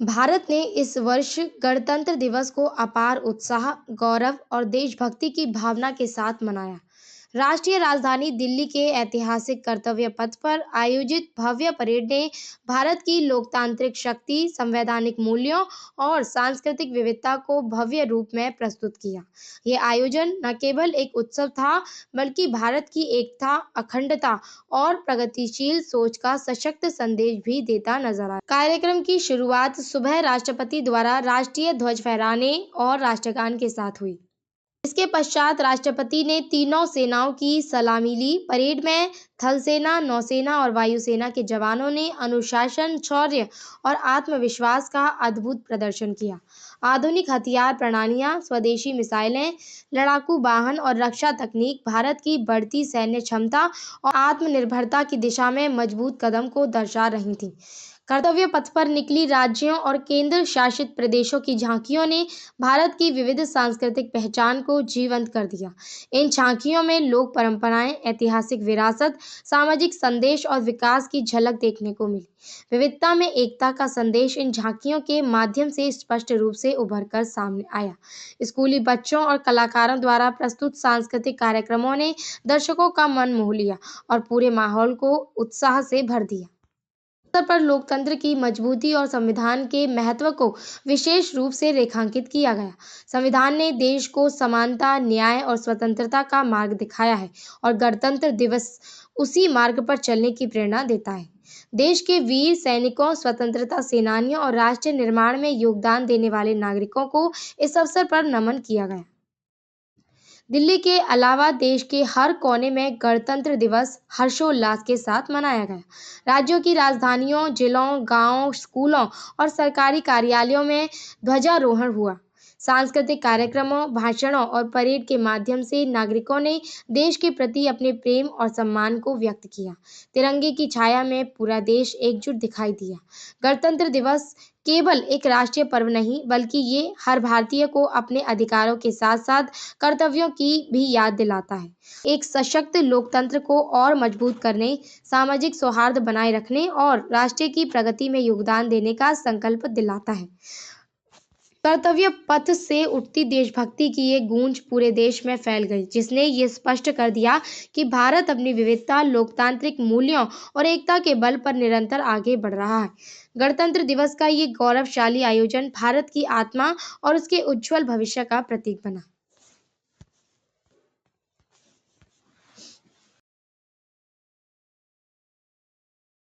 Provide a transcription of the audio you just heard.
भारत ने इस वर्ष गणतंत्र दिवस को अपार उत्साह, गौरव और देशभक्ति की भावना के साथ मनाया। राष्ट्रीय राजधानी दिल्ली के ऐतिहासिक कर्तव्य पथ पर आयोजित भव्य परेड ने भारत की लोकतांत्रिक शक्ति, संवैधानिक मूल्यों और सांस्कृतिक विविधता को भव्य रूप में प्रस्तुत किया। ये आयोजन न केवल एक उत्सव था, बल्कि भारत की एकता, अखंडता और प्रगतिशील सोच का सशक्त संदेश भी देता नजर आया। कार्यक्रम की शुरुआत सुबह राष्ट्रपति द्वारा राष्ट्रीय ध्वज फहराने और राष्ट्रगान के साथ हुई। इसके पश्चात राष्ट्रपति ने तीनों सेनाओं की सलामी ली। परेड में थल सेना, नौसेना और वायुसेना के जवानों ने अनुशासन, शौर्य और आत्मविश्वास का अद्भुत प्रदर्शन किया। आधुनिक हथियार प्रणालियां, स्वदेशी मिसाइलें, लड़ाकू वाहन और रक्षा तकनीक भारत की बढ़ती सैन्य क्षमता और आत्मनिर्भरता की दिशा में मजबूत कदम को दर्शा रही थीं। कर्तव्य पथ पर निकली राज्यों और केंद्र शासित प्रदेशों की झांकियों ने भारत की विविध सांस्कृतिक पहचान को जीवंत कर दिया। इन झांकियों में लोक परंपराएं, ऐतिहासिक विरासत, सामाजिक संदेश और विकास की झलक देखने को मिली। विविधता में एकता का संदेश इन झांकियों के माध्यम से स्पष्ट रूप से उभर कर सामने आया। स्कूली बच्चों और कलाकारों द्वारा प्रस्तुत सांस्कृतिक कार्यक्रमों ने दर्शकों का मन मोह लिया और पूरे माहौल को उत्साह से भर दिया। अवसर पर लोकतंत्र की मजबूती और संविधान के महत्व को विशेष रूप से रेखांकित किया गया। संविधान ने देश को समानता, न्याय और स्वतंत्रता का मार्ग दिखाया है और गणतंत्र दिवस उसी मार्ग पर चलने की प्रेरणा देता है। देश के वीर सैनिकों, स्वतंत्रता सेनानियों और राष्ट्र निर्माण में योगदान देने वाले नागरिकों को इस अवसर पर नमन किया गया। दिल्ली के अलावा देश के हर कोने में गणतंत्र दिवस हर्षोल्लास के साथ मनाया गया। राज्यों की राजधानियों, जिलों, गांवों, स्कूलों और सरकारी कार्यालयों में ध्वजारोहण हुआ। सांस्कृतिक कार्यक्रमों, भाषणों और परेड के माध्यम से नागरिकों ने देश के प्रति अपने प्रेम और सम्मान को व्यक्त किया। तिरंगे की छाया में पूरा देश एकजुट दिखाई दिया। गणतंत्र दिवस केवल एक राष्ट्रीय पर्व नहीं, बल्कि ये हर भारतीय को अपने अधिकारों के साथ-साथ कर्तव्यों की भी याद दिलाता है। एक सशक्त लोकतंत्र को और मजबूत करने, सामाजिक सौहार्द बनाए रखने और राष्ट्र की प्रगति में योगदान देने का संकल्प दिलाता है। कर्तव्य पथ से उठती देशभक्ति की ये गूंज पूरे देश में फैल गई, जिसने ये स्पष्ट कर दिया कि भारत अपनी विविधता, लोकतांत्रिक मूल्यों और एकता के बल पर निरंतर आगे बढ़ रहा है। गणतंत्र दिवस का ये गौरवशाली आयोजन भारत की आत्मा और उसके उज्जवल भविष्य का प्रतीक बना।